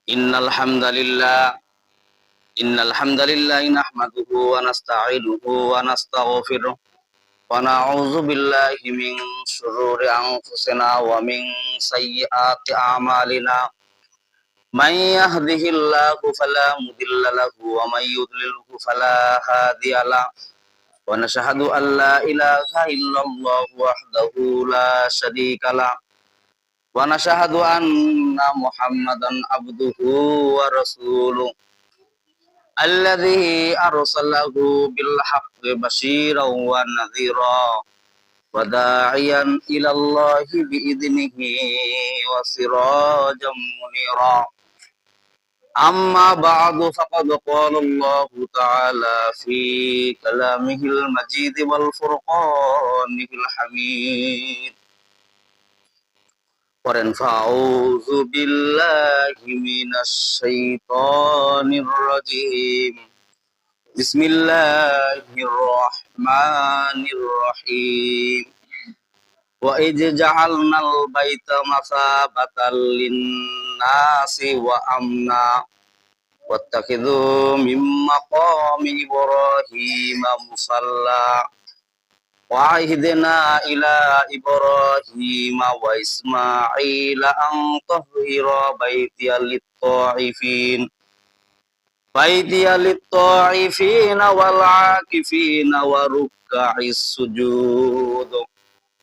إن الحمد لله إن الحمد لله نحمده ونستعينه ونستغفره ونعوذ بالله من شرور أنفسنا ومن سيئات أعمالنا من يهده الله فلا مضل له ومن يضلله فلا هادي له ونشهد أن لا إله إلا الله وحده لا شريك له ونشهد أن محمدا عبده ورسوله الذي أرسله بالحق بشيرا ونذيرا وداعيا إلى الله بإذنه وسراجا منيرا أما بعد فقد قال الله تعالى في كلامه المجيد والفرقان الحميد فأعوذ بالله من الشيطان الرجيم بسم الله الرحمن الرحيم وإذ جعلنا البيت مثابة للناس وأمنا واتخذوا من مقام إبراهيم مصلى وعهدنا إلى إبراهيم وإسماعيل أن طهر بيتي للطائفين والعاكفين وركع السجود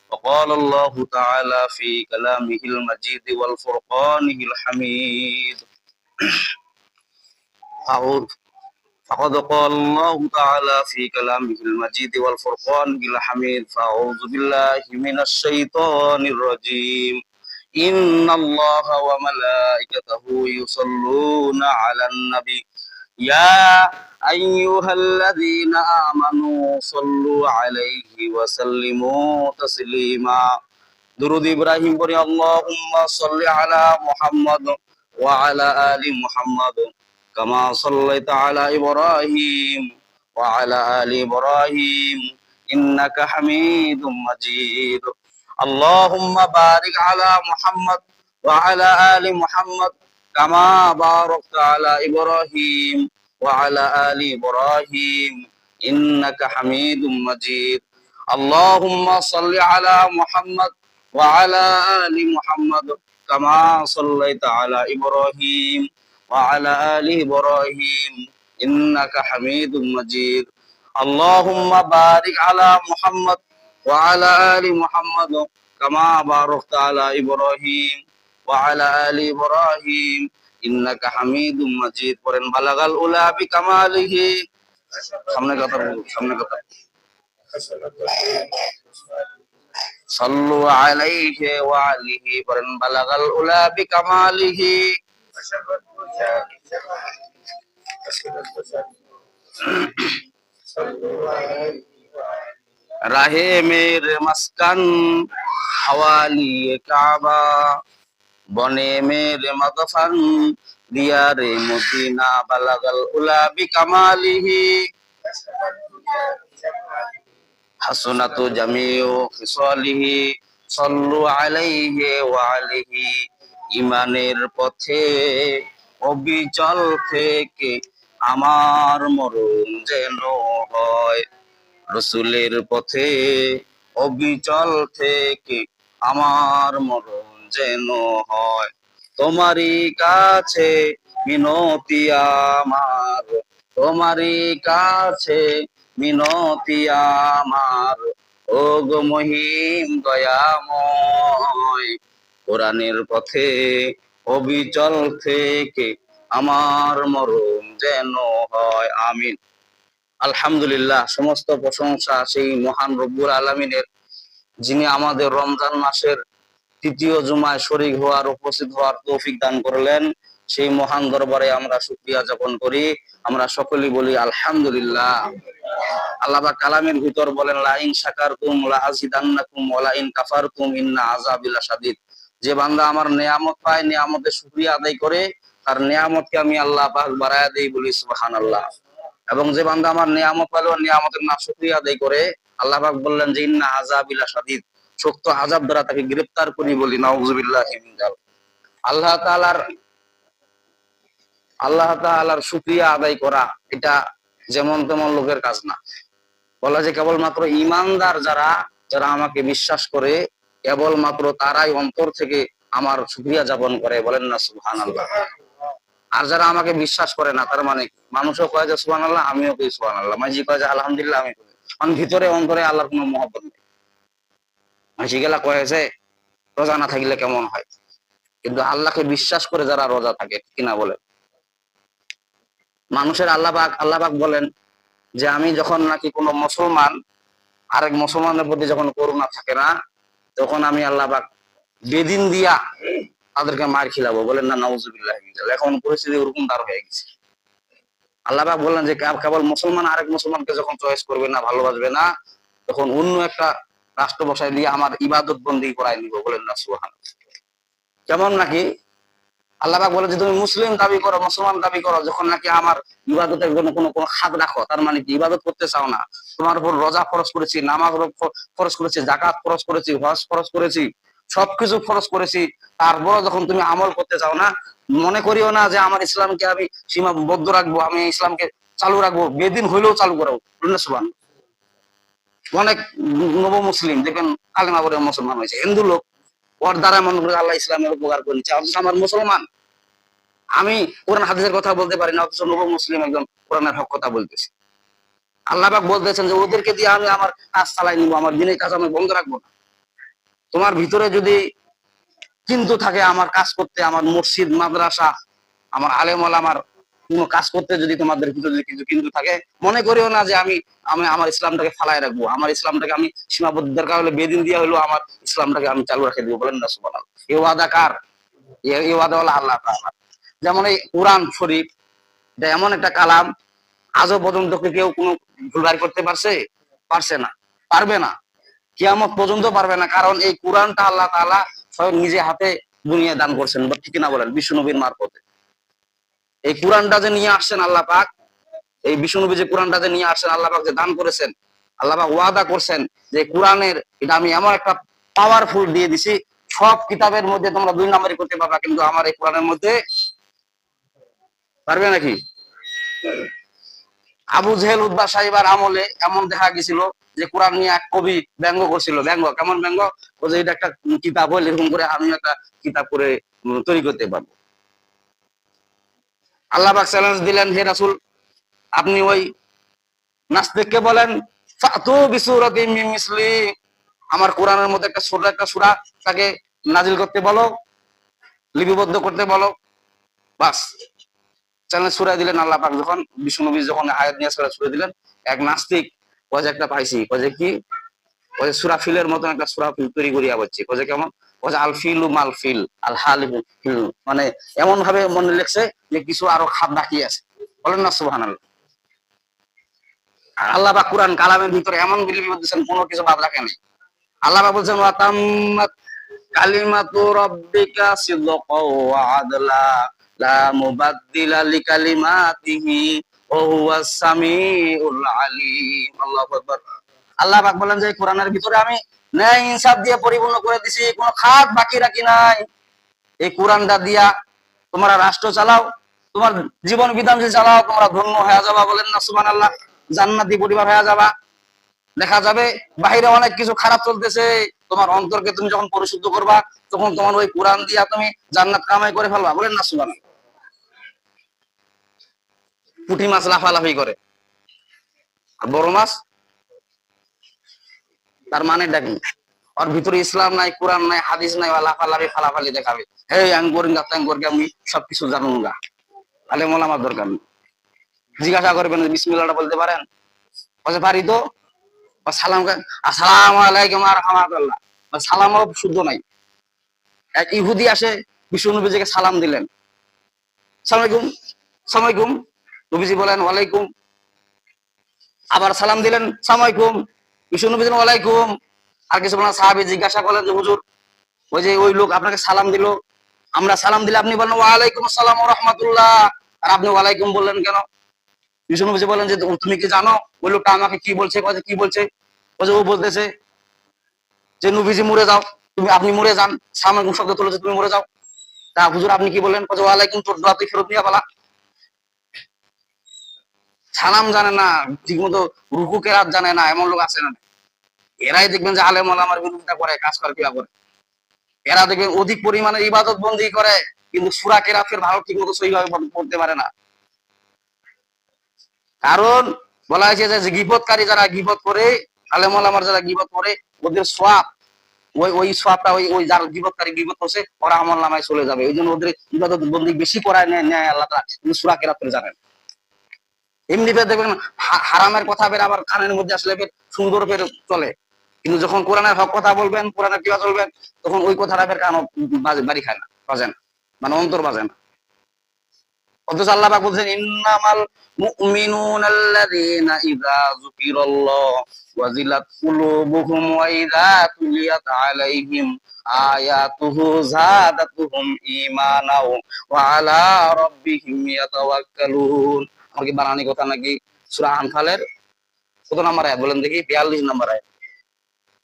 وقال الله تعالى في كلامه المجيد والفرقانه الحميد فقد قال الله تعالى في كلامه المجيد والفرقانه الحميد فأعوذ بالله من الشيطان الرجيم إن الله وملائكته يصلون على النبي يا أيها الذين آمنوا صلوا عليه وسلموا تسليما درود إبراهيم بني اللهم صل على محمد وعلى آل محمد كما صليت على إبراهيم وعلى آل إبراهيم إنك حميد مجيد اللهم بارك على محمد وعلى آل محمد كما باركت على إبراهيم وعلى آل إبراهيم إنك حميد مجيد اللهم صل على محمد وعلى آل محمد كما صليت على إبراهيم وعلى آل إبراهيم إنك حميد مجيد اللهم بارك على محمد وعلى آل محمد كما باركت على إبراهيم وعلى آل إبراهيم إنك حميد مجيد بلغ الأولى بكماله সামনে কথা صلوا عليه وعليه بلغ الأولى بكماله राहे मेरे मस्कन हवाली काबा बने मेरे मदफन दिया रे मुदीना बलगल उला बिकमालिही हसनतु जमीउ खिसालिही सल्लु अलैहि ওয়া আলিহি ইমানের পথে অবিচল থেকে আমার মরণ যেন হয় রসুলের পথে অবিচল থেকে আমার মরণ যেন হয় তোমারই কাছে মিনতি আমার তোমারই কাছে মিনতি আমার ও গো মহিম দয়াময় কোরআনের পথে অবিচল থেকে আমার মরণ যেন হয় আমিন। আলহামদুলিল্লাহ, সমস্ত প্রশংসা সেই মহান রব্বুল আলামিনের, যিনি আমাদের রমজান মাসের তৃতীয় জুমায় শরীক হওয়ার উপস্থিত হওয়ার তৌফিক দান করলেন। সেই মহান দরবারে আমরা শুকরিয়া জ্ঞাপন করি। আমরা সকলেই বলি আলহামদুলিল্লাহ। আল্লাহ পাক কালামের ভিতর বলেন লা ইন শাকারতুম লা আযিদান্নাকুম ওয়া লা ইন কাফারতুম ইন্না আযাবি লাশাদীদ। যে বান্দা আমার নিয়ামত পায়, নিয়ামতের শুকরিয়া আদায় করে, তার নিয়ামতকে আমি আল্লাহ পাক বাড়ায়া দেই, বলি সুবহানাল্লাহ। এবং যে বান্দা আমার নিয়ামত পেল, নিয়ামতের না শুকরিয়া আদায় করে, আল্লাহ পাক বললেন যে ইন্না আযাবি লাশাদীদ, শক্ত আযাব দ্বারা তাকে গ্রেফতার করি, বলি নাউযুবিল্লাহি মিন যালিক। আল্লাহ তাআলার আল্লাহ তাআলার শুকরিয়া আদায় করা এটা যেমন তেমন লোকের কাজ না। বলা যে কেবলমাত্র ইমানদার যারা যারা আমাকে বিশ্বাস করে কেবলমাত্র তারাই অন্তর থেকে আমার শুকরিয়া যাপন করে, বলেন না সুবহানাল্লাহ। আর যারা আমাকে বিশ্বাস করে না তার মানে মানুষও কয় যে সুবহানাল্লাহ, আমিও কই সুবহানাল্লাহ, মাঝি কয় যে আলহামদুলিল্লাহ, আমি কই, কারণ ভিতরে অন্তরে আল্লাহর কোনো মহব্বত নেই। মাঝি গেলা কয় যে রোজা না থাকলে কেমন হয়, কিন্তু আল্লাহকে বিশ্বাস করে যারা রোজা থাকে, কিনা বলে। মানুষের আল্লাহ পাক বলেন যে আমি যখন নাকি কোনো মুসলমান আরেক মুসলমানের প্রতি যখন করুণা থাকে না, তখন আমি আল্লাহ পাক বেদিন দিয়া তাদেরকে মার খিলাবো, বলেন না নাউজুবিল্লাহ। এখন পরিস্থিতি ওরকম দাঁড় হয়ে গেছে। আল্লাহ পাক বললেন যে কেবল মুসলমান আরেক মুসলমানকে যখন চয়েস করবে না, ভালোবাসবে না, তখন অন্য একটা রাষ্ট্র বসায় দিয়ে আমার ইবাদত বন্দি করাই নিব, বলেন না সুবহানাল্লাহ। কেমন নাকি আল্লাহ পাক বলে যে তুমি মুসলিম দাবি করো, মুসলমান দাবি করো, যখন নাকি আমার ইবাদতের জন্য কোনো কোনো খাত রাখো, তার মানে কি ইবাদত করতে চাও না। তোমার উপর রোজা ফরজ করেছি, নামাজ ফরজ করেছি, জাকাত ফরজ করেছি, হজ ফরজ করেছি, সবকিছু ফরজ করেছি, তারপর যখন তুমি আমল করতে চাও না, মনে করিও না যে আমার ইসলামকে আমি সীমাবদ্ধ রাখবো, আমি ইসলামকে চালু রাখবো, বেদিন হইলেও চালু করো, সুবহান। অনেক নব মুসলিম দেখবেন কালেমা পড়ে মুসলমান হয়েছে, হিন্দু লোক, ওর দ্বারা মনে করে আল্লাহ ইসলামের উপকার করেছে, অথচ আমার মুসলমান, আমি কোরআন হাদিসের কথা বলতে পারি না, অথচ নব মুসলিম একজন কোরআনের হক কথা বলতেছি। আল্লাহ পাক বলতেছেন যে ওদেরকে দিয়ে আমি আমার কাজ চালাই নিবো, আমার দিনের কাজ আমি বন্ধ রাখবো না। তোমার ভিতরে যদি কিন্তু থাকে আমার কাজ করতে, আমার মসজিদ মাদ্রাসা, আমার আলেম ওলামার কোনো কাজ করতে যদি তোমাদের ভিতরে যদি কিছু কিন্তু থাকে, মনে করিও না যে আমি আমি আমার ইসলামটাকে ফালায় রাখবো, আমার ইসলামটাকে আমি সীমাবদ্ধ দরকার হলে বেদিন দিয়া হলো আমার ইসলামটাকে আমি চালু রেখে দিব, বলেন না সুবহানাল্লাহ। এই ওয়াদা কার? এই ওয়াদা হলো আল্লাহ তাআলা। যেমন এই কোরআন শরীফ, এটা এমন একটা কালাম, আজও পর্যন্ত কেউ কোনো ভুল বাইর করতে পারছে? পারছে না, পারবে না, কিয়ামত পর্যন্ত পারবে না। কারণ এই কোরআনটা আল্লাহ তাআলা স্বয়ং নিজে হাতে দুনিয়া দান করছেন, ঠিক না বলেন, বিষ্ণু নবীর মারফতে। এই কোরআনটা যে নিয়ে আসছেন আল্লাহ পাক, এই বিষ্ণু নবী যে কোরআনটা যে নিয়ে আসছেন আল্লাহ পাক যে দান করেছেন, আল্লাহ পাক ওয়াদা করছেন যে কোরআনের এটা আমি এমন একটা পাওয়ারফুল দিয়ে দিছি, সব কিতাবের মধ্যে তোমরা 2 নাম্বারই করতে পারবা, কিন্তু আমার এই কোরআনের মধ্যে পারবে নাকি? আবু জেহেল উদ্বা সাহেবের আমলে এমন দেখা গেছিল যে কোরআন নিয়ে এক কবি ব্যঙ্গ করছিল। ব্যঙ্গ কেমন ব্যঙ্গ? ও যে এটা একটা কিতাব হইলে এরকম করে আমি একটা কিতাব করে তৈরি করতে পারবো। আল্লাহ পাক চ্যালেঞ্জ দিলেন, হে রাসূল আপনি ওই নাস্তিককে বলেন ফাতু বিসূরাতিন মিন মিসলি, আমার কোরআনের মধ্যে একটা ছোট একটা সূরা তাকে নাজিল করতে বলো, লিপিবদ্ধ করতে বলো, বাস চ্যালেঞ্জ ছুড়ে দিলেন আল্লাহ পাক। যখন বিষ্ণু নবী যখন আয়াত নিয়ে ছুড়ে দিলেন, এক নাস্তিক কয়ে একটা পাইছি, কয়ে কি, কয়ে সূরা ফিলের মতন একটা সূরা ফিল তৈরি করিয়া বলছি, কয়ে কেমন, কয়ে আল ফিলু মাল ফিল আল হালিফু ফিল, মানে এমন ভাবে মনে লেখছে যে কিছু আরো খাপ বাকি আছে, বলেন না সুবহানাল্লাহ। আল্লাহ পাক কুরআন কালামের ভিতরে এমন লিপিবদ্ধ দিয়েছেন, কোনো কিছু বাদ রাখে নাই। আল্লাহ পাক বলছেন ওয়া তাম্মাত কালিমাতু রাব্বিকা সিদকাও ওয়া আদলা লা মুবাদদিলা লিকালিমাতিহি ওয়া হুয়াস সামিউল আলিম। আল্লাহু আকবার। আল্লাহ পাক বলেন যে কোরআনের ভিতরে আমি ন্যায় ইনসাফ দিয়ে পরিপূর্ণ করে দিছি, কোনো খাত বাকি রাখি নাই। এই কোরআনটা দিয়া তোমরা রাষ্ট্র চালাও, তোমার জীবন বিধান যদি চালাও, তোমরা ধন্য হয়ে যাবা, বলেন না সুবহানাল্লাহ। জান্নাতি পরিবার হয়ে যাবা। দেখা যাবে বাহিরে অনেক কিছু খারাপ চলতেছে, তোমার অন্তরকে তুমি যখন পরিশুদ্ধ করবা, তখন তোমার ওই কোরআন দিয়া তুমি জান্নাত কামাই করে ফেলবা, বলেন না সুবহানাল্লাহ। পুঁটি মাছ লাফালাফি করে, আর বড় মাছ তার মানেটা কি? ওর ভিতরে ইসলাম নাই, কোরআন নাই, হাদিস নাই, লাফালাফি ফালাফালি দেখাবে, হে আঙ্গুর গাঙ্গুরকে আমি সবকিছু জানুন গা, আলে মোলামার দরকার নেই। জিজ্ঞাসা করবেন বিসমিল্লাহটা বলতে পারেন? বলতে পারি তো। সালাম, আসসালামু আলাইকুম ওয়া রাহমাতুল্লাহ, সালামও শুদ্ধ নাই। এক ইহুদি আসে বিষ্ণু নবীজিকে সালাম দিলেন, সালাম আলাইকুম, সালাম আলাইকুম, নবীজি বলেন ওয়ালাইকুম, আবার সালাম দিলেন সালাম আলাইকুম, বিষ্ণু নবী দিলেন ওয়ালাইকুম। আর কিছু বলেন, সাহাবী জিজ্ঞাসা করলেন যে হুজুর ওই যে ওই লোক আপনাকে সালাম দিল, আমরা সালাম দিলে আপনি বলেন ওয়ালাইকুম আসসালাম ওয়া রাহমাতুল্লাহ, আর আপনি ওয়ালাইকুম বললেন কেন? বিষ্ণু নবী বলেন যে তুমি কি জানো ওই লোকটা আমাকে কি বলছে? কি বলছে? ও বলতেছে যে নবীজি মরে যাও, তুমি আপনি মরে যান, সালাম আলাইকুম শব্দ তুলেছে, তুমি মরে যাও। তা হুজুর আপনি কি বললেন? ওয়ালাইকুম, তোর দোয়া তুই ফেরত নিয়ে বলা। সালাম জানে না, ঠিক মতো রুকু কেরাত জানে না, এমন লোক আছে না? এরাই দেখবেন যে আলেম ওলামার বিরোধিতা করে, কাজ করে কিবা করে। এরা দেখবেন অধিক পরিমাণে ইবাদত বন্দী করে, কিন্তু সূরা কেরাতের ভালো ঠিক মতো সহিভাবে পড়তে পারে না। কারণ বলা হয়েছে যে গীবতকারী যারা গীবত করে, আলেম ওলামার যারা গীবত করে, ওদের সওয়াব ওই সওয়াবটা ওই যারা গীবতকারী গীবত করছে ওরা আমলনামায় চলে যাবে। এই জন্য ওদের ইবাদত বন্দী বেশি করায় নেয় আল্লাহ তাআলা, কিন্তু সূরা কেরাত জানেন। এমনিতে দেখবেন হারামের কথা বের আবার কানের মধ্যে আসলে বের সুন্দর বের চলে, কিন্তু যখন কোরআনের হক কথা বলবেন, কোরআনের কিবা চলবেন, তখন ওই কথাটা বের কান বাড়ি খায় না, বাজে না, মানে অন্তর বাজে না। অথচ আল্লাহ পাক বলছেন ইন্নামাল মুমিনুনা আল্লাযীনা ইযা যুকিরাল্লাহ ওয়াজিলাত কুলুবুহুম ওয়া ইযা তুলিয়াত আলাইহিম আয়াতুহু যাদাতুহুম ঈমানাও ওয়া আলা রাব্বিহিম ইয়াতাওয়াক্কালুন। আমার কি বানানি কথা নাকি? সূরা আনফালের কত নম্বর আয়াত বলেন দেখি? 42 নম্বর আয়াত।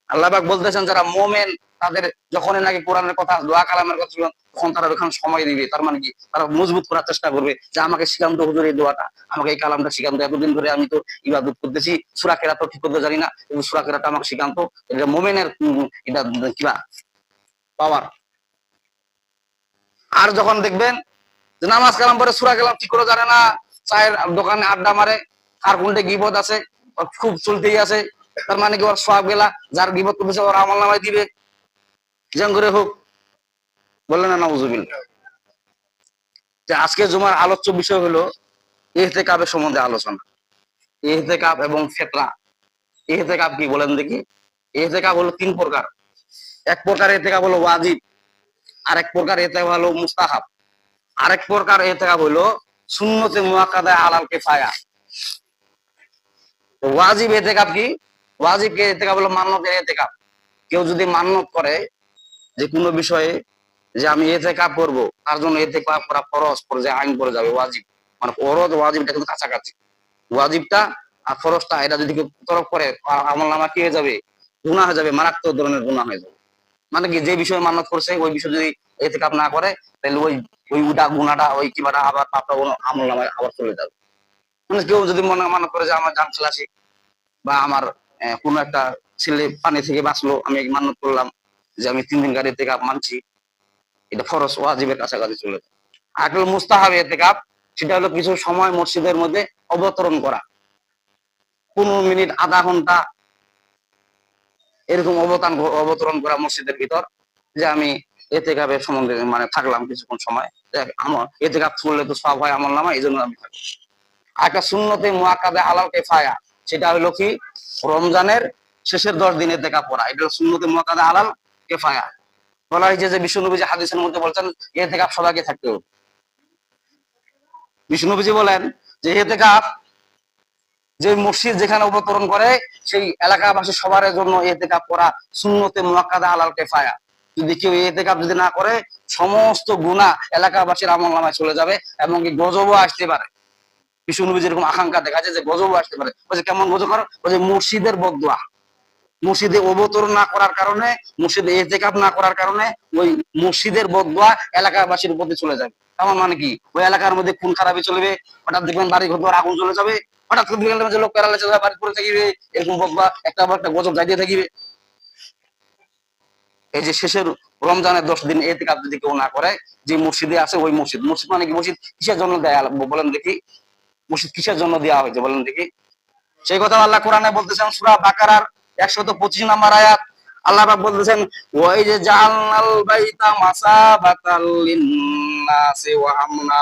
আল্লাহ পাক বলতেছেন যারা মুমিন তাদের যখনই নাকি কোরআনের কথা, দোয়া কালামের কথা শুনবেন, তখন তারা ওখানে সময় দিবে। তার মানে কি? তারা মজবুত করার চেষ্টা করবে যে আমাকে শিখান্ত হুজুর এই দোয়াটা, আমাকে এই কালামটা শিখান্ত। এতদিন ধরে আমি তো ইবাদত করতেছি, সূরা কেরাত ঠিক করতে জানি না, কিন্তু সূরা কেরাতটা আমাকে শিখান্ত। এটা মুমিনের এটা কিবা পাওয়ার। আর যখন দেখবেন যে নামাজ কালাম পরে সূরা কালাম ঠিক করে জানে না, চায়ের দোকানে আড্ডা মারে, আর কোনটা গীবত আছে, খুব চলতেই আছে, তার মানে কি ওর সওয়াব গেলা, যার গীবত করতেছে ওর আমলনামায় দিবে, যেমন করে হোক। বললেন না নাউজুবিল্লাহ। যে আজকে জুমার আলোচ্য বিষয় হলো ইহতেকাবের সম্বন্ধে আলোচনা। ইহতেকাব এবং ফিতরা। ইহতেকাব কি বলেন দেখি? ইহতেকাব হলো 3 প্রকার। এক প্রকার ইহতেকাব হলো ওয়াজিব, আরেক প্রকার ইহতেকাব হলো মুস্তাহাব, আরেক প্রকার ইহতেকাব হলো সুন্নতে মুআক্কাদা আলাল কিফায়া। তো ওয়াজিব ইহতেকাব কি? ওয়াজিব ইহতেকাব হলো মান্নতের ইহতেকাব। কেউ যদি মান্নত করে যে কোনো বিষয়ে যে আমি ইহতেকাব করব, তার জন্য ইহতেকাব করা ফরজ, ফরজে আইন পড়ে যাবে। ওয়াজিব মানে ফরজ ওয়াজিবটা কিন্তু কাছাকাছি। ওয়াজিবটা আর ফরজটা এটা যদি কেউ তরক করে, আমলনামা কি হয়ে যাবে? গুনাহ হয়ে যাবে, মারাত্মক ধরনের গুনাহ হয়ে যাবে। মানে কি, যে বিষয়ে মান্নত করছে ওই বিষয়ে যদি ইহতেকাব না করে, তাহলে ওই উটা গুনাহটা, ওই কিবাটা আবার পাপটা আমলনামায় আবার চলে যাবে। মানে কেউ যদি মনে মানত করে যে আমার জান ছেলাসি, বা আমার কোনো একটা ছেলে পানি থেকে বাঁচলো, আমি মান্নত করলাম যে আমি 3 দিন গাড়ি থেকে মানছি, এটা ফরজ ওয়াজিবের কাছাকাছি চলে যায়। আর হলো মুস্তাহাব ইতিকাফ, সেটা হলো কিছু সময় মসজিদের মধ্যে অবতরণ করা, 15 মিনিট, আধা ঘন্টা এরকম অবতরণ করা মসজিদের ভিতর, যে আমি ইতিকাফের সম্বন্ধে মানে থাকলাম কিছুক্ষণ সময়, আমার ইতিকাফ করলে তো সওয়াব হয় আমলনামায়, এই জন্য আমি থাকলাম। একটা সুন্নতে মুআক্কাদা আলাল কিফায়া, সেটা হলো কি রমজানের শেষের 10 দিন ইতিকাফ করা, এটা হলো সুন্নতে মুআক্কাদা আলাল কিফায়া। বলা হয়েছে যে বিষ্ণু নবী হাদিসের মধ্যে বলছেন ইতিকাফ সবাইকে থাকতে হবে। বিষ্ণু নবী বলেন যে ইতিকাফ যে মসজিদ যেখানে অবতরণ করে সেই এলাকাবাসী সবার জন্য ইতিকাফ করা সুন্নতে মুআক্কাদা আলাল কিফায়া। যদি কেউ ইতিকাফ যদি না করে, সমস্ত গুনাহ এলাকাবাসীর আমলনামায় চলে যাবে, এবং কি গজবও আসতে পারে। বিষ্ণু নবী যেরকম আকাঙ্ক্ষা দেখা যায় যে গজবও আসতে পারে। বলছে কেমন গজব? বলছে মসজিদের বদদোয়া, মসজিদে অবতরণ না করার কারণে, মসজিদে ইতিকাফ না করার কারণে ওই মসজিদের বদদোয়া এলাকাবাসীর উপরে চলে যাবে। তার মানে কি, ওই এলাকার মধ্যে খুন খারাপি চলবে, হঠাৎ দেখবেন বাড়ি ঘর আগুন চলে যাবে, হঠাৎ করে দেখবেন যে লোক প্যারালাইসিস হয়ে বাড়ি পড়ে থাকিবে, এরকম বদদোয়া একটা গজব যাইতে থাকিবে। এই যে শেষের রমজানের 10 দিন ইতিকাফ যদি কেউ না করে, যে মসজিদে আছে ওই মসজিদ, মসজিদ মানে কি, মসজিদ কিসের জন্য দেয়া বলেন দেখি? মসজিদ কিসের জন্য দেওয়া হয়েছে বলেন দেখি? সেই কথা আল্লাহ কোরআনে বলতেছেন সূরা বাকারার 125 নম্বর আয়াত। আল্লাহ পাক বলতেছেন ওয়াই যে জাআলনাল বাইতা মাসাবাতাল লিন্নাসি ওয়া আমনা,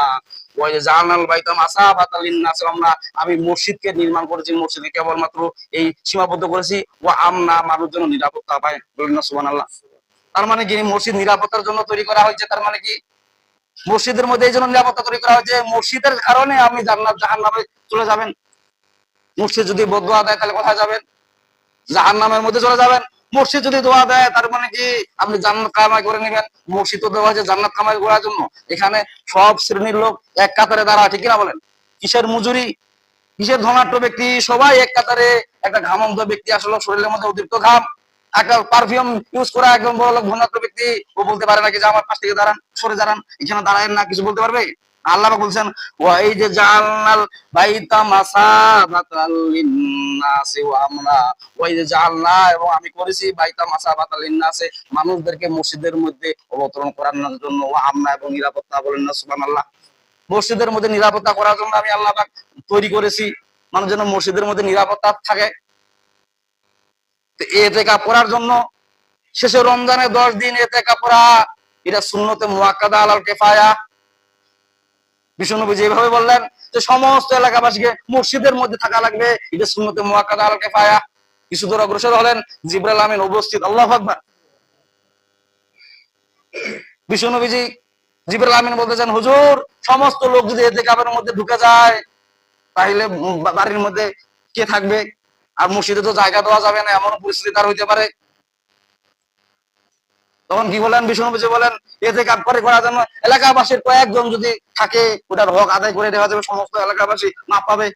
ওয়াই যে জাআলনাল বাইতা মাসাবাতাল লিন্নাসি ওয়া আমনা, আমি মসজিদকে নির্মাণ করেছি, মসজিদে কেবলমাত্র এই সীমাবদ্ধ করেছি, ওয়া আমনা, মানুষের জন্য নিরাপত্তা পায়। বলেন না সুবহানাল্লাহ। তার মানে কি মসজিদ নিরাপত্তার জন্য তৈরি করা হয়েছে। তার মানে কি মসজিদের মধ্যে এই জন্য নিরাপত্তা তৈরি করা হয়েছে, মসজিদের কারণে আপনি জান্নাত জাহান্নামে চলে যাবেন। মসজিদ যদি বদদোয়া দেয় তাহলে কোথায় যাবেন? জাহান্নামের মধ্যে চলে যাবেন। মসজিদ যদি দোয়া দেয় তার মানে কি আপনি জান্নাত কামাই করে নেবেন। মসজিদ তো দেওয়া হয়েছে জান্নাত কামাই করার জন্য। এখানে সব শ্রেণীর লোক এক কাতারে দাঁড়ায়, ঠিক কিনা বলেন? কিসের মজুরি, কিসের ধনাঢ্য ব্যক্তি, সবাই এক কাতারে। একটা ঘামন্ত ব্যক্তি আসলে শরীরের মধ্যে অতিরিক্ত ঘাম, একটা পারফিউম ইউজ করা একদম বড় লোক ধনাঢ্য ব্যক্তি, ও বলতে পারে নাকি যে আমার পাশ থেকে দাঁড়ান, সরে দাঁড়ান, এখানে দাঁড়ায়েন না, কিছু বলতে পারবে? আল্লাহ পাক বলছেন ওয়া ইয জাআলনাল বাইতা মাসাবাতাল লিন্নাসি ওয়া আমনা, ওয়া ইয জাআলনা, এবং আমি করেছি বাইতা মাসাবাতাল লিন্নাসি, মানুষদেরকে মসজিদের মধ্যে অবতরণ করানোর জন্য, ওয়া আমনা, এবং নিরাপত্তা। বলেন না সুবহানাল্লাহ। মসজিদের মধ্যে নিরাপত্তা করার জন্য আমি আল্লাহ পাক তৈরি করেছি, মানুষ যেন মসজিদের মধ্যে নিরাপত্তা থাকে। তো ইতিকাফ করার জন্য শেষে রমজানে 10 দিন ইতিকাফ করা, এটা সুন্নতে মুআক্কাদা আলাল কিফায়া। বিষ্ণুনবী যেভাবে বললেন যে সমস্ত এলাকাবাসীকে মসজিদের মধ্যে থাকা লাগবে, এটা সুন্নতে মুআক্কাদা আলাল কিফায়া। কিছু দূর অগ্রসর হলেন, জিবরাইল আমিন উপস্থিত। আল্লাহু আকবার। বিষ্ণুনবীজি জিবরাইল আমিন বলতেছেন, হুজুর সমস্ত লোক যদি ইতিকাফের মধ্যে ঢুকে যায় তাহলে বাড়ির মধ্যে কে থাকবে? আর মসজিদে তো জায়গা দেওয়া যাবে না, এমন পরিস্থিতি তার হইতে পারে। তখন কি বলেন বিষ্ণুনবী বলেন, ইতিকাফ করার জন্য এলাকাবাসীর কয়েকজন যদি থাকে, ওটার হক আদায় করে দেওয়া যাবে, সমস্ত এলাকাবাসী মাপ পাবে।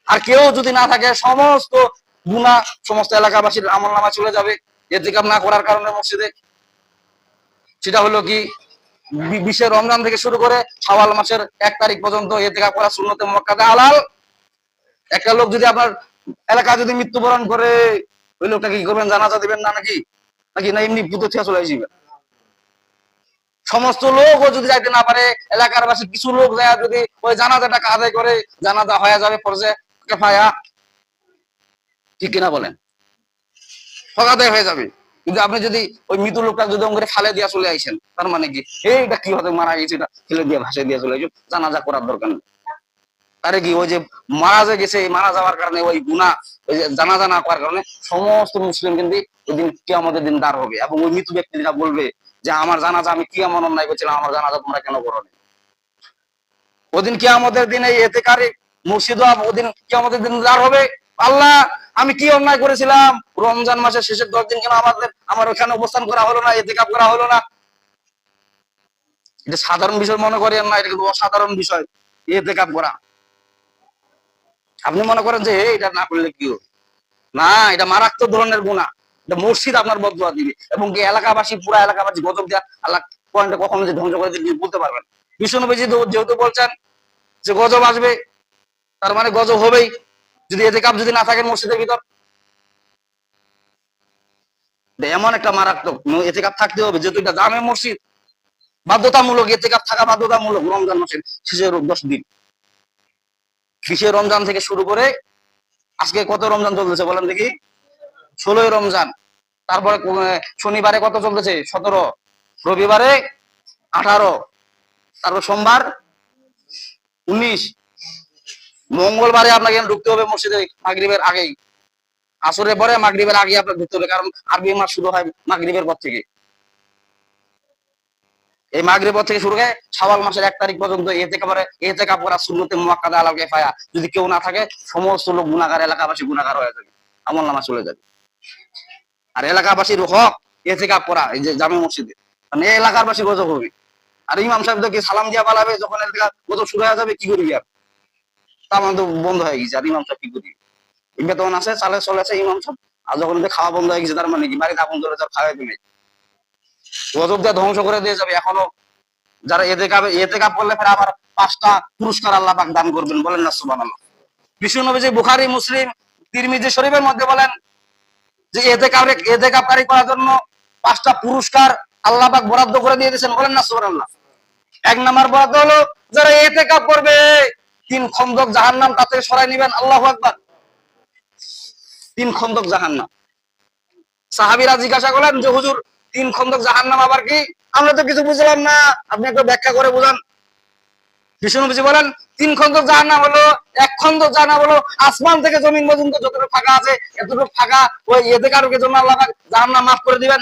আর কেউ যদি না থাকে, সমস্ত গুনাহ সমস্ত এলাকাবাসীর আমলনামা চলে যাবে ইতিকাফ না করার কারণে মসজিদে। সেটা হলো কি, 20 রমজান থেকে শুরু করে শাওয়াল মাসের 1 তারিখ পর্যন্ত ইতিকাফ করা সুন্নতে মুআক্কাদা হালাল। একটা লোক যদি আপনার এলাকা যদি মৃত্যুবরণ করে, ওই লোকটা কি করবেন? জানাজা দিবেন না নাকি? নাকি না এমনি পুতো ছিয়া চলে আসবেন? সমস্ত লোকও যদি যাইতে না পারে, এলাকার বাসী কিছু লোক যায় যদি ওই জানাজাটা আদায় করে, জানাজা হয়ে যাবে ফরজে কিফায়া। ঠিক কিনা বলেন? হক আদায় হয়ে যাবে। কিন্তু আপনি যদি ওই মৃত লোকটা যদি অঙ্গরে ফালে দিয়া চলে আইসেন, তার মানে কি এইটা কি হতে মারা গেছে, এটা ফেলে দিয়ে ভাসে দিয়ে চলে আইসেন, জানাজা করার দরকার নেই। তারে কি ওই যে মারা যে গেছে, মারা যাওয়ার কারণে ওই গুনাহ, ওই যে জানাজা না করার কারণে সমস্ত মুসলিম কিন্তু ওই দিন কিয়ামতের দিন দাঁড় হবে, এবং ওই মৃত ব্যক্তিরা বলবে যে আমার জানাজা আমি কি এমন অন্যায় করছিলাম, আমার জানাজা তোমরা কেন করো না? ওদিন কিয়ামতের দিন এই ইতিকাফী মসজিদ ওদিন কিয়ামতের দিন দাঁড় হবে, আল্লাহ আমি কি অন্যায় করেছিলাম, রমজান মাসের শেষের 10 দিন কেন আমার ওখানে অবস্থান করা হলো না, ইতিকাফ করা হলো না? এটা সাধারণ বিষয় মনে করেন না, এটা কিন্তু অসাধারণ বিষয় ইতিকাফ করা। আপনি মনে করেন যে এটা না করলে কি হবে? না, এটা মারাত্মক ধরনের গুনাহ। এটা মসজিদ আপনার বদদুয়া দিবে, এবং কি এলাকাবাসী, পুরা এলাকাবাসী গজব দেয়া আল্লাহ পয়েন্টে কখনো যে ধ্বংস করে দিবে বলতে পারবেন। বিষ্ণুনবী যেহেতু বলছেন যে গজব আসবে, তার মানে গজব হবেই যদি ইতিকাফ যদি না থাকে মসজিদের ভিতর। এমন একটা মারাত্মক, ইতিকাফ থাকতে হবে, যেহেতু এটা জামে মসজিদ, বাধ্যতামূলক ইতিকাফ থাকা, বাধ্যতামূলক রমজান মাসের শেষের 10 দিন। 20 রমজান থেকে শুরু করে আজকে কত রমজান চলতেছে বলেন দেখি? 16 রমজান। তারপরে শনিবারে কত চলতেছে? 17, রবিবারে 18, তারপর সোমবার 19, মঙ্গলবারে আপনাকে ঢুকতে হবে মসজিদে মাগরিবের আগেই, আসরের পরে মাগরিবের আগে আপনার ঢুকতে হবে, কারণ আরবি মাস শুরু হয় মাগরিবের পর থেকে। এই মাগরিব থেকে শুরু করে শাওয়াল মাসের 1 তারিখ পর্যন্ত ইতিকাফ করা সুন্নতে মুআক্কাদা আলাল কিফায়া। যদি কেউ না থাকে, সমস্ত লোক গুনাহগার, এলাকাবাসী গুনাহগার হয়ে যাবে, আমলনামা চলে যাবে। আর এলাকাবাসীর হক ইতিকাফ করা, এই যে জামে মসজিদে, মানে এলাকার বাসী গজব হবে। আর ইমাম সাহেবকে সালাম দিয়া পালাবে, যখন ইতিকাফ গজব শুরু হয়ে যাবে, কি করবি আর? তা মানে তো বন্ধ হয়ে গেছে, আর ইমাম সাহেব কি করবি? বেতন আছে, চালে চলেছে ইমাম সাহেব, আর যখন খাওয়া বন্ধ হয়ে গেছে, তার মানে কি বাড়িতে আগুন ধরে খাওয়াই দিবে, গজব দিয়ে ধ্বংস করে দিয়ে যাবে। এখনো যারা ইতিকাফ করলে ফের আবার 5টা পুরস্কার আল্লাহ পাক দান করবেন, বলেন না সুবহানাল্লাহ। বিশ্বনবী বুখারী, মুসলিম, তিরমিজি শরীফের মধ্যে বলেন যে ইতিকাফকারী করার জন্য 5টা পুরস্কার আল্লাহ পাক বরাদ্দ করে দিয়ে দিয়েছেন, বলেন না সুবহানাল্লাহ। 1 নাম্বার বরাদ্দ হলো যারা ইতিকাফ করবে 3 খন্দক জাহান্নাম তা থেকে সরাই নেবেন। আল্লাহু আকবার। 3 খন্দক জাহান্নাম। সাহাবীরা জিজ্ঞাসা করলেন যে হুজুর 3 খন্দক জাহান্নাম আবার কি? আমরা তো কিছু বুঝলাম না, আপনি একটু ব্যাখ্যা করে বুঝান। বিষ্ণুনবী বলেন 3 খন্দক জাহান্নাম হলো, 1 খন্দক জাহান্নাম হলো আসমান থেকে জমিন পর্যন্ত যতটুকু ফাঁকা আছে, এতটুকু ফাঁকা ওই ইতিকাফের জন্য আল্লাহ পাক জাহান্নাম মাফ করে দিবেন।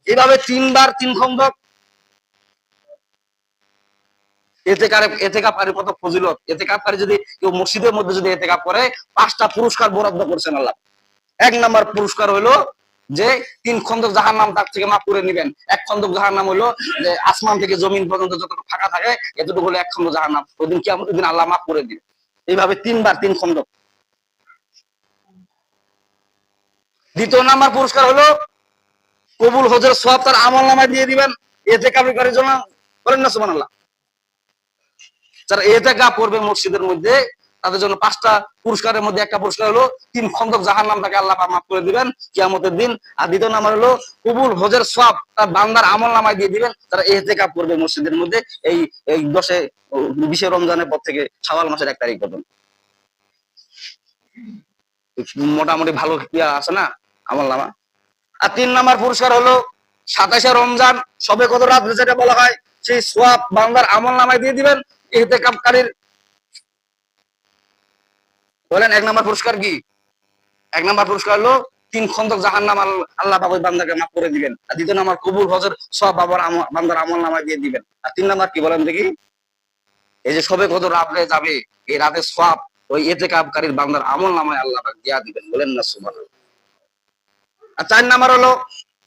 এইভাবে 3 বার 3 খন্দক। ইতিকাফকারী কত ফজিলত! ইতিকাফকারী যদি কেউ মসজিদের মধ্যে যদি ইতিকাফ করে, 5টা পুরস্কার বরাদ্দ করেছেন আল্লাহ। 1 নাম্বার পুরস্কার হলো যে 3 খন্দক জাহান্নাম তার থেকে মাফ করে নিবেন। 1 খন্দক জাহান্নাম হলো যে আসমান থেকে জমিন পর্যন্ত যতটুকু ফাঁকা থাকে, এতটুকু হলো 1 খন্দক জাহান্নাম। ওই দিন কিয়ামতের দিন আল্লাহ মাফ করে দিবে। এইভাবে 3 বার 3 খন্দক। 2য় নাম্বার পুরস্কার হলো কবুল হজের সওয়াব তার আমলনামায় দিয়ে দিবেন ইতিকাফকারীর জন্য, বলেন না সুবহানাল্লাহ। যারা এতেকাফ করবে মসজিদের মধ্যে তাদের জন্য 5টা পুরস্কারের মধ্যে একটা পুরস্কার হলো 3 খন্দক জাহান্নাম তাকে আল্লাহ পাক মাফ করে দিবেন কিয়ামতের দিন। আর দ্বিতীয় নাম্বার হলো কবুল হজের সওয়াব তার বান্দার আমল নামায় দিয়ে দিবেন তারা ইতিকাফ করবে মসজিদের মধ্যে এই এই 20 রমজানের পর থেকে শাওয়াল মাসের 1 তারিখ পর্যন্ত। মোটামুটি ভালো ক্রিয়া আছে না আমল নামা। আর 3 নাম্বার পুরস্কার হলো 27 রমজান সবে কদর রাত যেটা বলা হয় সেই সওয়াব বান্দার আমল নামায় দিয়ে দিবেন ইতিকাফকারীর। বলেন 1 নাম্বার পুরস্কার কি? 1 নাম্বার পুরস্কার হলো 3 খন্দক জাহান্নাম আল্লাহ পাক ওই বান্দাকে মাফ করে দিবেন। আর দ্বিতীয় নাম্বার কবুল হজের সওয়াব বান্দার আমল নামায় দিয়ে দিবেন। আর 3 নাম্বার কি বলেন দেখি? এই যে সবে কদর রাতে যাবে এই রাতে সওয়াব ওই ইতিকাফকারীর বান্দার আমল নামায় আল্লাহ পাক দিয়ে দিবেন। বলেন না সুবহানাল্লাহ। আর 4 নাম্বার হলো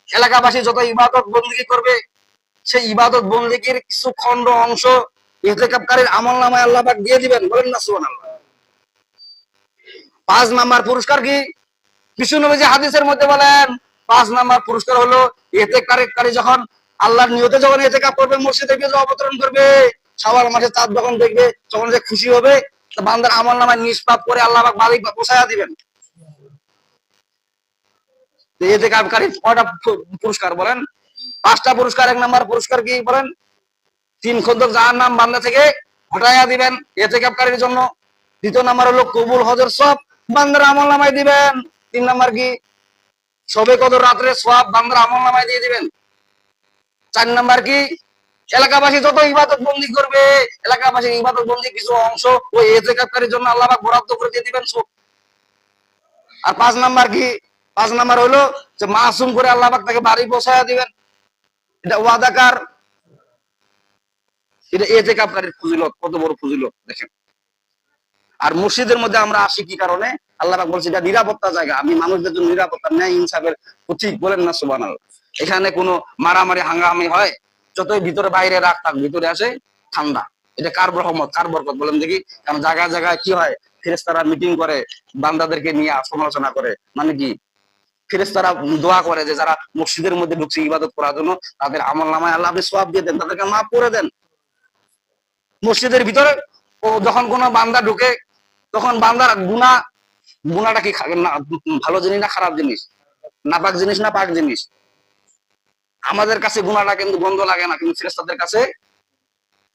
এলাকাবাসী যত ইবাদত বندگی করবে সেই ইবাদত বندگির কিছু খণ্ড অংশ ইতিকাফকারীর আমল নামায় আল্লাহ পাক দিয়ে দিবেন। বলেন না সুবহানাল্লাহ। 5 নাম্বার পুরস্কার কি? বিষ্ণু নবীজি হাদিসের মধ্যে বলেন 5 নাম্বার পুরস্কার হলো ইতিকাফকারী যখন আল্লাহর নিয়তে যখন ইতিকাফ করবে মসজিদে গিয়ে অবতরণ করবে শাওয়াল মাসে চাঁদ যখন দেখবে তখন যে খুশি হবে বান্দার আমল নামায় নিষ্পাপ করে আল্লাহ পাক মালিক পৌঁছায়া দিবেন। ইতিকাফকারী 6টা পুরস্কার বলেন? 5টা পুরস্কার। 1 নাম্বার পুরস্কার কি বলেন? 3 খন্দক জাহান্নাম বান্দা থেকে হটায়া দিবেন ইতিকাফকারীর জন্য। দ্বিতীয় নাম্বার হলো কবুল হজের সওয়াব বান্দার আমল নামায় দিবেন। 3 নাম্বার কি? সবে কদর রাতে সওয়াব বান্দার আমল নামায় দিয়ে দিবেন। 4 নাম্বার কি? এলাকাবাসী যত ইবাদত বন্দী করবে এলাকাবাসীর ইবাদত বন্দী কিছু অংশ ওই ইতিকাফকারীর জন্য আল্লাহ পাক বরাদ্দ করে দিয়ে দিবেন। আর 5 নাম্বার কি? 5 নাম্বার হলো যে মাসুম করে আল্লাহ পাক তাকে বাড়ি পৌঁছায়া দিবেন। এটা ওয়াদাকার। এটা ইতিকাফকারীর ফজিলত, কত বড় ফজিলত দেখেন। আর মসজিদের মধ্যে আমরা আসি কি কারণে? আল্লাহ পাক বলছে এটা নিরাপত্তা জায়গা, আমি মানুষদের জন্য নিরাপত্তা ন্যায় ইনসাফের প্রতীক। বলেন না সুবহানাল্লাহ। এখানে কোনো মারামারি হাঙ্গামি হয় যতই ভিতরে বাইরে রাখ থাক ভিতরে আসে ঠান্ডা। এটা কার রহমত কার বরকত বলেন দেখি? কারণ জায়গায় জায়গায় কি হয় ফেরেশতারা মিটিং করে বান্দাদেরকে নিয়ে সমালোচনা করে। মানে কি? ফেরেশতারা দোয়া করে যে যারা মসজিদের মধ্যে ঢুকছে ইবাদত করার জন্য তাদের আমল নামায় আল্লাহ আপনি সওয়াব দিয়ে দেন, তাদেরকে মাফ করে দেন। মসজিদের ভিতরে ও যখন কোনো বান্দা ঢুকে তখন বান্দার গুনাহটা কি ভালো জিনিস না খারাপ জিনিস? নাপাক জিনিস না পাক জিনিস? আমাদের কাছে গুনাহটা কিন্তু গন্ধ লাগে না, কিন্তু ফেরেশতাদের কাছে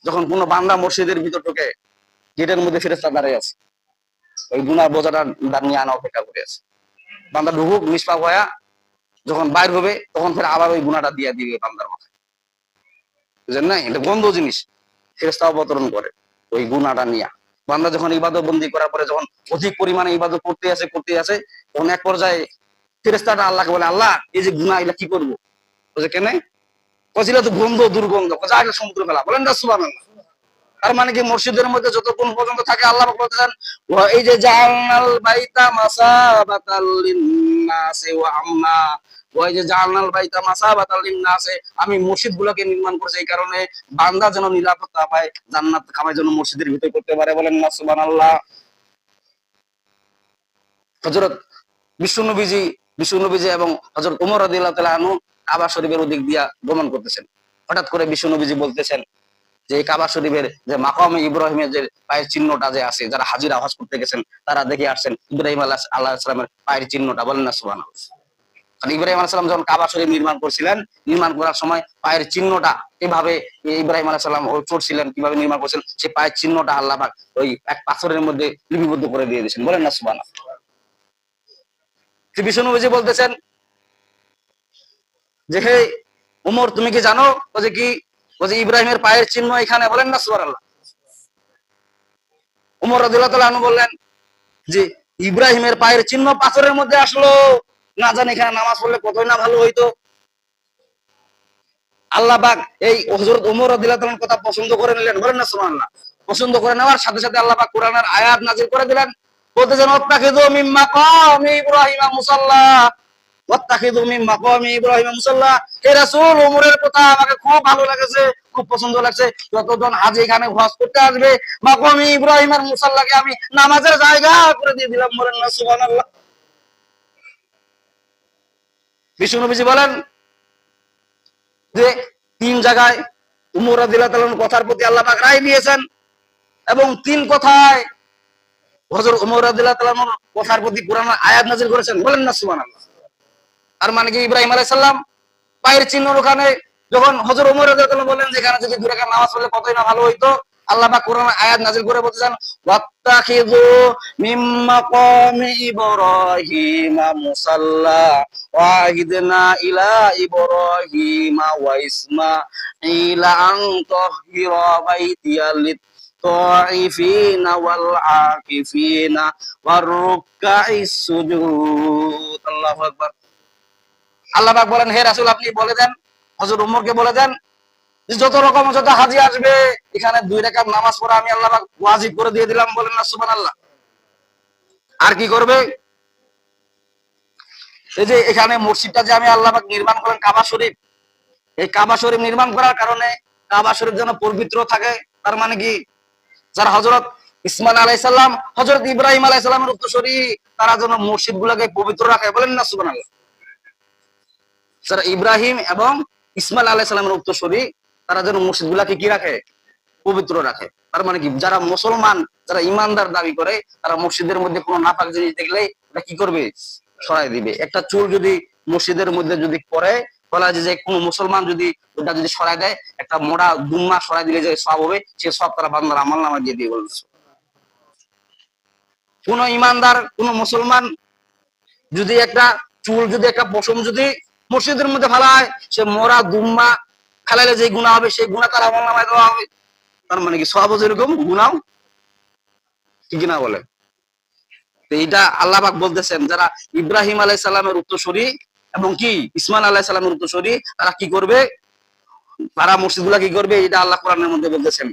যখন কোনো বান্দা মসজিদের ভিতর ঢুকে গেটের মধ্যে ফেরেশতা দাঁড়িয়ে আছে ওই গুনাহ বোঝাটা নিয়ে আনা অপেক্ষা করে আছে। বান্দা ঢুকুক নিষ্পাপ হয়ে যখন বাইর হবে তখন ফের আবার ওই গুনাহটা দিয়ে দিবে বান্দার মাথায়। বুঝলেন না? এটা গন্ধ জিনিস। ফেরেশতা অবতরণ করে ওই গুনাহটা নিয়ে। বান্দা যখন ইবাদত বন্দী করার পরে যখন অধিক পরিমাণে ইবাদত করতে আছে তখন এক পর্যায়ে ফেরেশতাটা আল্লাহকে বলে আল্লাহ এই যে গুনাহ এটা কি করবো? বলছে কেন? কছিল তো গন্ধ দুর্গন্ধ যা এটা সমুদ্র ফেলা। বলেন না সুবহানাল্লাহ। তার মানে কি মসজিদের মধ্যে যতক্ষণ পর্যন্ত থাকে আল্লাহ পাক বলতেছেন এই যে জাআলনাল বাইতা মাসাবাতাল লিন্নাসি ওয়া আমনা, ওই যে জাআলনাল বাইতা মাসাবাতাল লিন্নাসি আমি মসজিদগুলোকে নির্মাণ করেছি এই কারণে বান্দা যেন নিরাপত্তা পায়, জান্নাত কামাই যেন মসজিদের ভিতরে করতে পারে। বলেন না সুবহানাল্লাহ। হযরত বিষ্ণু নবীজি এবং হযরত ওমর রাদিয়াল্লাহু তাআলা আনহু কাবা শরীফের ওদিক দিয়া গমন করতেছেন। হঠাৎ করে বিষ্ণু নবীজি বলতেছেন যে এই কাবা শরীফের যে মাকামে ইব্রাহিমের যে পায়ের চিহ্নটা যে আছে যারা হাজিরা হজ করতে গেছেন তারা দেখে আসছেন ইব্রাহিম আলাইহিস সালামের পায়ের চিহ্নটা। বলেন না সুবহানাল্লাহ। কারণ ইব্রাহিম আলাইহিস সালাম যখন কাবা শরীফ নির্মাণ করছিলেন নির্মাণ করার সময় পায়ের চিহ্নটা কিভাবে ইব্রাহিম আলাইহিস সালাম চড়ছিলেন কিভাবে নির্মাণ করছেন সেই পায়ের চিহ্নটা আল্লাহ পাক ওই এক পাথরের মধ্যে লিপিবদ্ধ করে দিয়ে দিয়েছেন। বলেন না সুবহানাল্লাহ। বিষ্ণু নবীজি বলতেছেন যে হে ওমর তুমি কি জানো যে কি ইব্রাহিমের পায়ের চিহ্ন এখানে? বলেন না সুবহানাল্লাহ। ওমর রাদিয়াল্লাহু তাআলা আনহু বললেন যে ইব্রাহিমের পায়ের চিহ্ন পাথরের মধ্যে আসলো, না জানি এখানে নামাজ পড়লে কতই না ভালো হইতো। আল্লাহ পাক এই হযরত ওমর রাদিয়াল্লাহু তাআলার কথা পছন্দ করে নিলেন। বলেন না সুবহানাল্লাহ। পছন্দ করে নেওয়ার সাথে সাথে আল্লাহ পাক কোরআনের আয়াত নাযিল করে দিলেন, বলতেছেন ওয়াত্তাখিযু মিন মাকামি ইব্রাহিমা মুসাল্লা, ওয়াত্তাখিযু মিন মাকামি ইব্রাহিমা মুসাল্লা। হে রাসূল ওমরের কথা আমাকে খুব ভালো লেগেছে, খুব পছন্দ লাগছে। যতজন হাজী এখানে হজ করতে আসবে মাকামি ইব্রাহিমের মুসাল্লাকে আমি নামাজের জায়গা করে দিয়ে দিলাম। বলেন না সুবহানাল্লাহ। বিষ্ণু নবীজি বলেন যে 3 জায়গায় ওমর রাদিয়াল্লাহু তাআলার কথার প্রতি আল্লাহ পাক রায় দিয়েছেন। এবং 3 কথায় হযরত ওমর রাদিয়াল্লাহু তাআলা আনহুর কথার প্রতি কোরআন আয়াত নাযিল করেছেন, বলেন না সুবহানাল্লাহ। আর মানে কি ইব্রাহিম আলাইহিস সালাম পায়ের চিহ্নর ওখানে যখন হযরত ওমর রাদিয়াল্লাহু তাআলা বলেন যে এখানে যদি 2 রাকাত নামাজ পড়লে কতই না ভালো হইতো, আল্লাহ পাক কোরআন আয়াত নাযিল করে বলতেছেন ওয়াত্তাখিযু মিম মাকামি ইব্রাহিমা মুসাল্লা ওয়াহিদনা ইলা ইব্রাহিমা ওয়া ইসমাঈলা আন তাহহিরা বাইতিয়া লিত-তাইফিনা ওয়াল আকিফিনা ওয়ার রুকআইস সুজুদ। আল্লাহু আকবার। আল্লাহ পাক বলেন, হে রাসূল আপনি বলে দেন, হযরত ওমরকে বলে দেন যে যত রকম যত হাজি আসবে এখানে 2 রাকাত নামাজ পড়া আমি আল্লাহ পাক ওয়াজিব করে দিয়ে দিলাম, বলেন না সুবহানাল্লাহ। আর কি করবে? এই যে এখানে মসজিদটা যে আমি আল্লাহ পাক নির্মাণ করেন কাবা শরীফ, এই কাবা শরীফ নির্মাণ করার কারণে কাবা শরীফ যেন পবিত্র থাকে, তার মানে কি যারা হযরত ইসমাঈল আলাইহিস সালাম হযরত ইব্রাহিম আলাইহিস সালামের উত্তরসূরি তারা যেন মসজিদগুলোকে পবিত্র রাখে, বলেন না সুবহানাল্লাহ। যারা ইব্রাহিম এবং ইসমাঈল আলাইহিস সালামের উত্তরসূরি তারা যেন মসজিদগুলোকে কি রাখে? পবিত্র রাখে। তার মানে কি যারা মুসলমান, যারা ইমানদার দাবি করে তারা মসজিদের মধ্যে কোনো নাপাক জিনিস দেখলে এটা কি করবে? সরাই দিবে। একটা চুল যদি মসজিদের মধ্যে যদি পড়ে, বলা যায় যে কোনো মুসলমান যদি ওটা যদি সরাই দেয়, একটা মোড়া দুম্মা সরাই দিলে যে সওয়াব হবে, সে সব তারা বান্দার আমলনামায় দিয়ে দিয়ে বলছে। কোন ইমানদার কোন মুসলমান যদি একটা চুল যদি একটা পশম যদি মসজিদের মধ্যে ফেলায়, সে মোড়া দুম্মা ফেলাইলে যে গুনাহ হবে সেই গুনাহ তার আমলনামায় দেওয়া হবে। তার মানে কি সওয়াবও যেরকম গুনাহ ঠিক না বলে। তো এইটা আল্লাহ পাক বলতেছেন যারা ইব্রাহিম আলাইহিস সালামের উত্তরসূরি এবং কি ইসমাঈল আলাইহিস সালামের উত্তরসূরি তারা কি করবে? তারা মসজিদগুলা কি করবে? এটা আল্লাহ কোরআনের মধ্যে বলতেছেন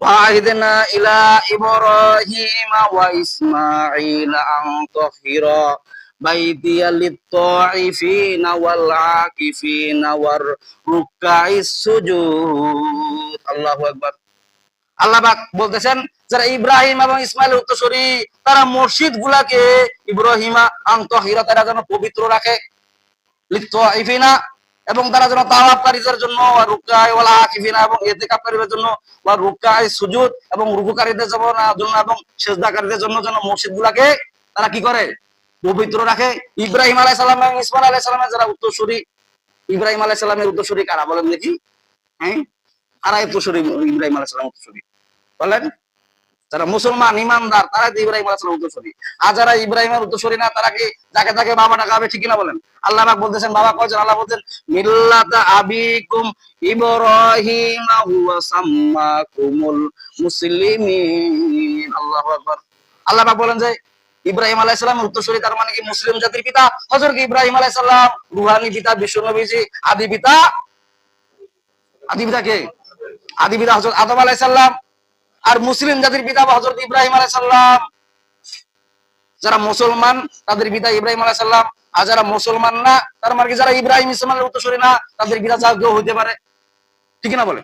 ওয়াহিদনা ইলা ইব্রাহিম ওয়া ইসমাঈলা আন তাহহিরা বাইতিয়া লিত-তাইফিনা ওয়াল আকিফিনা ওয়ার রুকআইস সুজুদ। আল্লাহু আকবার। আল্লাহ পাক বলতেছেন যারা ইব্রাহিম এবং ইসমাঈলের উত্তরসূরি তারা মসজিদ গুলাকে ইব্রাহিমা আন তাহহিরা তারা যেন পবিত্র রাখে, লিত-তাইফিনা এবং তারা যেন তাওয়াফকারীদের জন্য ওয়া রুকআই ওয়াল আকিফিনা এবং ইতিকাফকারীদের জন্য ওয়া রুকআই সুজুদ এবং রুকুকারীদের জন্য এবং সিজদাকারীদের জন্য যেন মসজিদগুলোকে তারা কি করে? পবিত্র রাখে। ইব্রাহিম আলাইহিস সালাম এবং ইসমাঈল আলাইহিস সালামের যারা উত্তরসূরি, ইব্রাহিম আলাইহিস সালামের উত্তরসূরি কারা বলেন দেখি? হ্যাঁ, কারা উত্তরসূরি ইব্রাহিম আলাইহিস সালামের উত্তরসূরি বলেন? যারা মুসলমান ইমানদার তারা ইব্রাহিম আলাইহিস সালামের উত্তরসূরি। আর যারা ইব্রাহিমের উত্তরসূরি না তারা কি যাকে তাকে বাবা ডাকাবে, ঠিক না বলেন? আল্লাহ পাক বলতেছেন বাবা কয়জন? আল্লাহ বলতেন মিল্লাতা আবিকুম ইব্রাহিম হুয়া সাম্মাকুমুল মুসলিমিন। আল্লাহু আকবার। আল্লাহ পাক বলেন যে ইব্রাহিম আলাইহিস সালামের উত্তরসূরি তার মানে কি মুসলিম জাতির পিতা হযরত ইব্রাহিম আলাইহিস সালাম, রূহানী পিতা বিশ্ব নবীজি, আদি পিতা। আদি পিতা কে? আদি পিতা হযরত আদম আলাইহিস সালাম। আর মুসলিম জাতির পিতা হযরত ইব্রাহিম আলাইহিস সালাম। যারা মুসলমান তাদের পিতা ইব্রাহিম আলাইহিস সালাম, আর যারা মুসলমান না তার মানে কি যারা ইব্রাহিম ইসমাঈলের উত্তরসূরি না তাদের পিতা যা কেউ হইতে পারে, ঠিক না বলে?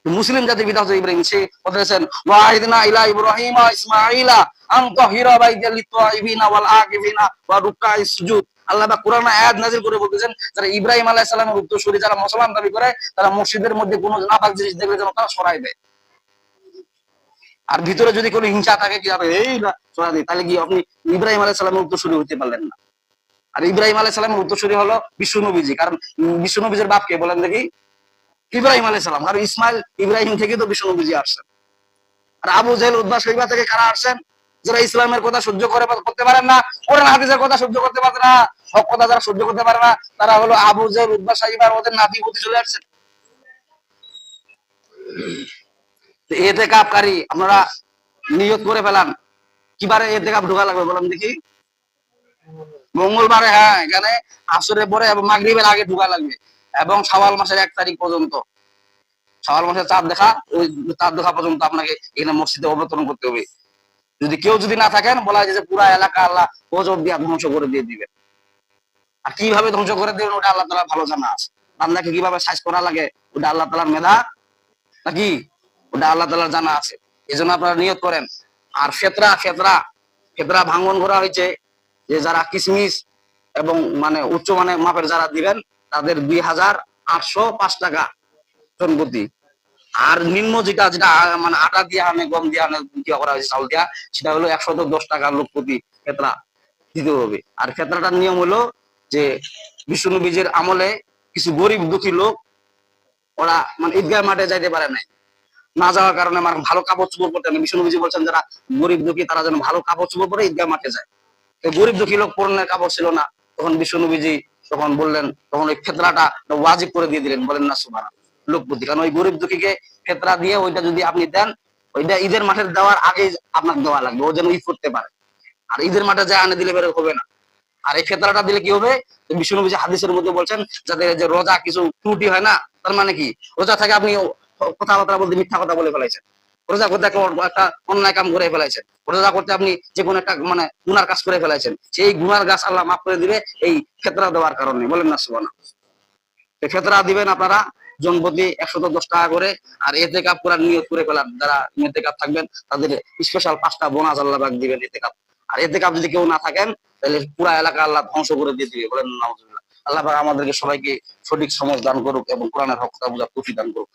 মুসলিম জাতির পিতা হযরত ইব্রাহিম, সে বলেছেন ওয়াহিদনা ইলা ইব্রাহিম ওয়া ইসমাঈলা আন তাহহিরা বাইতিয়া লিত-তাইফিনা ওয়াল আকিফিনা ওয়া রুকআইস সুজুদ। আল্লাহ পাক কোরআনে আয়াত নাযিল করে বলতেছেন যারা ইব্রাহিম আলাইহিস সালামের উত্তরসূরি যারা মুসলমান দাবি করে তারা মসজিদের মধ্যে কোনো নাপাক জিনিস দেখলে যেন তারা সরাই দেয়। আর ভিতরে যদি কোনো হিংসা থাকে কি হবে এই না সরা দিই, তাহলে কি আপনি ইব্রাহিম আলাইহিস সালামের উত্তরসূরি হতে পারলেন না। আর ইব্রাহিম আলাইহিস সালামের উত্তরসূরি হলো বিশ্ব নবীজি, কারণ বিশ্ব নবীজির বাপ কে বলেন দেখি? ইব্রাহিম আলাইহিস সালাম। আর ইসমাঈল ইব্রাহিম থেকে তো বিশ্ব নবীজি আসছেন। আর আবু জেহেল উতবা শাইবা থেকে কারা আসছেন? যারা ইসলামের কথা সহ্য করতে পারেন না, কোরআন হাদিসের কথা সহ্য করতে পারে না, হক কথা যারা সহ্য করতে পারে না তারা হলো আবু জেহেল উতবা শাইবা, ওদের নাতি পুতি চলে আসছেন। ইতিকাফকারী আপনারা নিয়ত করে ফেলান কিবারে ইতিকাফ ঢোকা লাগবে বলেন দেখি? মঙ্গলবারে। হ্যাঁ, এখানে আসরের পরে এবং মাগরিবের আগে ঢোকা লাগবে এবং শাওয়াল মাসের 1 তারিখ পর্যন্ত, শাওয়াল মাসের চাঁদ দেখা, ওই চাঁদ দেখা পর্যন্ত আপনাকে এখানে মসজিদে অবতরণ করতে হবে। যদি কেউ যদি না থাকেন বলা যায় যে পুরা এলাকা আল্লাহ গজব দিয়ে ধ্বংস করে দিয়ে দিবেন। আর কিভাবে ধ্বংস করে দিবেন ওটা আল্লাহ তাআলা ভালো জানা আছে। বান্দাকে কিভাবে সাইজ করা লাগে ওটা আল্লাহ তাআলার মেধা নাকি ওটা আল্লাহ তাআলার জানা আছে। এজন্য আপনারা নিয়ত করেন। আর ফেতরা ভাঙন করা হয়েছে যে যারা কিসমিস এবং মানে উচ্চ মানের মাপের যারা দিবেন তাদের 2805 টাকা জনপ্রতি। আর নিম্ন যেটা যেটা মানে আটা দিয়ে আনে, গম দিয়ে আনে, করা হয়েছে চাউল দিয়া, সেটা হলো 110 টাকা লোক প্রতি খেতরা দিতে হবে। আর খেতরাটার নিয়ম হলো যে বিষ্ণুবীজের আমলে কিছু গরিব দুঃখী লোক ওরা মানে ঈদগাহ মাঠে যাইতে পারে না, না যাওয়ার কারণে আমার ভালো কাপড় চোপড় পরতে নেই। বিষ্ণুবীজি বলছেন যারা গরিব দুঃখী তারা যেন ভালো কাপড় চোপড় পরে ঈদগাহ মাঠে যায়। তো গরিব দুঃখী লোক পরনের কাপড় ছিল না, তখন বিষ্ণুবীজি তখন বললেন, তখন ওই খেতরাটা ওয়াজিব করে দিয়ে দিলেন, বলেন না সুবহানাল্লাহ, লোক প্রতি। কারণ ওই গরিব দুঃখীকে খেতরা দিয়ে ওইটা যদি আপনি দেন, ওইটা ঈদের মাঠে দেওয়ার আগে আপনার দেওয়া লাগবে, ও যেন ঈদ করতে পারে। আর ঈদের মাঠে যায় আনে দিলে বেরো হবে না। আর এই খেতরাটা দিলে কি হবে, বিষ্ণুবীজি হাদিসের মধ্যে বলছেন যাতে যে রোজা কিছু ত্রুটি হয় না, তার মানে কি রোজা থেকে আপনি কথাবার্তা বলতে মিথ্যা কথা বলে ফেলাইছেন, রোজা করতে একটা অন্যায় কাম করে ফেলাইছেন, রোজা করতে আপনি যে কোনো একটা মানে গুনার কাজ করে ফেলাইছেন, সেই গুনার গাছ আল্লাহ মাফ করে দিবে এই খেতরা দেওয়ার কারণে, বলেন না সুবহানাল্লাহ। খেতরা দিবেন আপনারা জনপ্রতি 110 টাকা করে। আর এতে কাপ করার নিয়ত করে ফেলান, যারা এতে কাপ থাকবেন তাদের স্পেশাল 5টা বোনাস আল্লাহ পাক দিবেন এতে কাপ। আর এতে কাপ যদি কেউ না থাকেন তাহলে পুরা এলাকা আল্লাহ ধ্বংস করে দিয়ে দিবে, বলেন নাউজুবিল্লাহ। আল্লাহ পাক আমাদেরকে সবাইকে সঠিক সমঝ দান করুক এবং কোরআনের হক কথা বুঝার তৌফিক দান করুক।